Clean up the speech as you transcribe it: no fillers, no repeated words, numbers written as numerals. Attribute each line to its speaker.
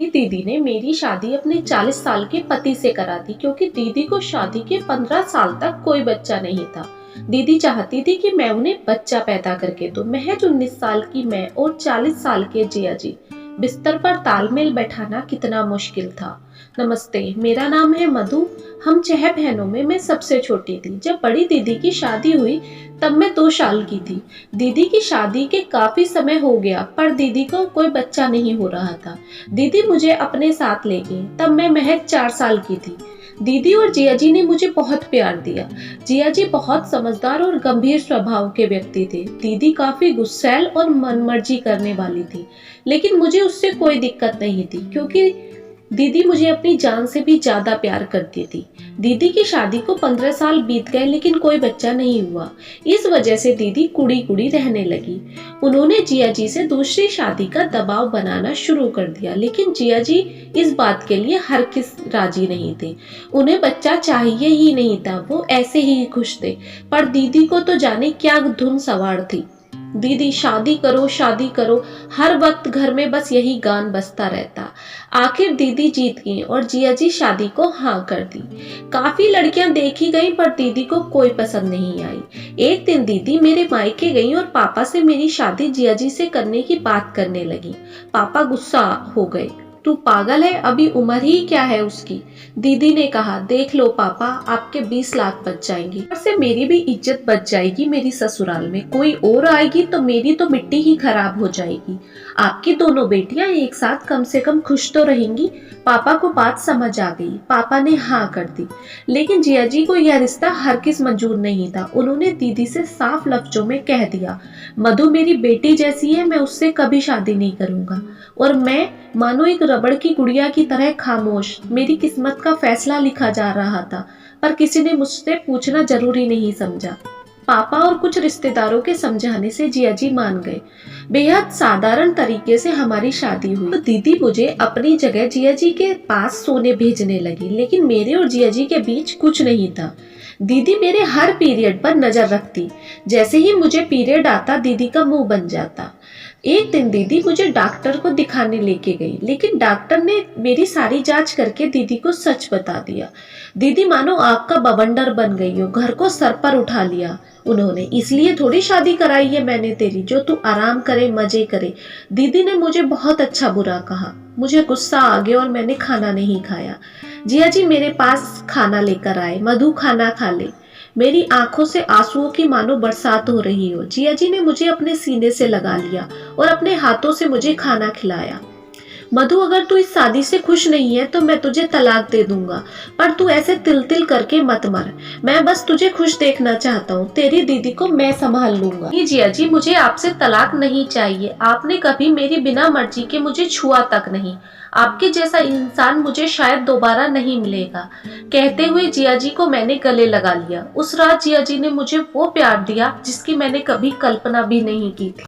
Speaker 1: दीदी ने मेरी शादी अपने 40 साल के पति से करा दी क्योंकि दीदी को शादी के 15 साल तक कोई बच्चा नहीं था। दीदी चाहती थी कि मैं उन्हें बच्चा पैदा करके दूं। महज 19 साल की मैं और 40 साल के जिया जी, बिस्तर पर तालमेल बैठाना कितना मुश्किल था। नमस्ते, मेरा नाम है मधु। हम 6 बहनों में मैं सबसे छोटी थी। जब बड़ी दीदी की शादी हुई तब मैं 2 साल की थी। दीदी की शादी के काफी समय हो गया पर दीदी को कोई बच्चा नहीं हो रहा था। दीदी मुझे अपने साथ ले गई, तब मैं महज 4 साल की थी। दीदी और जिया जी ने मुझे बहुत प्यार दिया। जिया जी बहुत समझदार और गंभीर स्वभाव के व्यक्ति थे। दीदी काफी गुस्सैल और मनमर्जी करने वाली थी, लेकिन मुझे उससे कोई दिक्कत नहीं थी क्योंकि दीदी मुझे अपनी जान से भी ज्यादा प्यार करती थी। दीदी की शादी को 15 साल बीत गए लेकिन कोई बच्चा नहीं हुआ। इस वजह से दीदी कुड़ी कुड़ी रहने लगी। उन्होंने जिया जी से दूसरी शादी का दबाव बनाना शुरू कर दिया, लेकिन जिया जी इस बात के लिए हर किस राजी नहीं थे। उन्हें बच्चा चाहिए ही नहीं था, वो ऐसे ही खुश थे। पर दीदी को तो जाने क्या धुन सवार थी। दीदी शादी करो, हर वक्त घर में बस यही गान बजता रहता। आखिर दीदी जीत गई और जिया जी शादी को हाँ कर दी। काफी लड़कियां देखी गईं पर दीदी को कोई पसंद नहीं आई। एक दिन दीदी मेरे मायके गई और पापा से मेरी शादी जिया जी से करने की बात करने लगी। पापा गुस्सा हो गए। तू पागल है, अभी उम्र ही क्या है उसकी। दीदी ने कहा, देख लो पापा, आपके 20 लाख बच जाएंगे, से मेरी भी इज्जत बच जाएगी। मेरी ससुराल में कोई और आएगी तो मेरी तो मिट्टी ही खराब हो जाएगी। आपकी दोनों बेटियां एक साथ कम से कम खुश तो रहेंगी। पापा को बात समझ आ गई। पापा ने हाँ कर दी, लेकिन जिया जी को यह रिश्ता हरगिज मंजूर नहीं था। उन्होंने दीदी से साफ लफ्जों में कह दिया, मधु मेरी बेटी जैसी है, मैं उससे कभी शादी नहीं करूंगा। और मैं मानो एक रबड़ की गुड़िया की तरह खामोश। मेरी किस्मत का फैसला लिखा जा रहा था, पर किसी ने मुझसे पूछना जरूरी नहीं समझा। पापा और कुछ रिश्तेदारों के समझाने से जिया जी मान गए। बेहद साधारण तरीके से हमारी शादी हुई। तो दीदी मुझे अपनी जगह जिया जी के पास सोने भेजने लगी, लेकिन मेरे और जिया जी के बीच कुछ नहीं था। दीदी मेरे हर पीरियड पर नजर रखती। जैसे ही मुझे पीरियड आता दीदी का मुंह बन जाता। एक दिन दीदी मुझे डॉक्टर को दिखाने लेके गई, लेकिन डॉक्टर ने मेरी सारी जांच करके दीदी को सच बता दिया। दीदी मानो आग का बवंडर बन गई हो, घर को सर पर उठा लिया उन्होंने। इसलिए थोड़ी शादी कराई है मैंने तेरी, जो तू आराम करे, मजे करे। दीदी ने मुझे बहुत अच्छा बुरा कहा। मुझे गुस्सा आ गया और मैंने खाना नहीं खाया। जिया जी मेरे पास खाना लेकर आए। मधु खाना खा ले। मेरी आंखों से आंसुओं की मानो बरसात हो रही हो। जिया जी ने मुझे अपने सीने से लगा लिया और अपने हाथों से मुझे खाना खिलाया। मधु, अगर तू इस शादी से खुश नहीं है तो मैं तुझे तलाक दे दूंगा, पर तू ऐसे तिल तिल करके मत मर। मैं बस तुझे खुश देखना चाहता हूँ। तेरी दीदी को मैं संभाल लूंगा। जी जिया जी, मुझे आपसे तलाक नहीं चाहिए। आपने कभी मेरी बिना मर्जी के मुझे छुआ तक नहीं। आपके जैसा इंसान मुझे शायद दोबारा नहीं मिलेगा। कहते हुए जिया जी को मैंने गले लगा लिया। उस रात जिया जी ने मुझे वो प्यार दिया जिसकी मैंने कभी कल्पना भी नहीं की थी।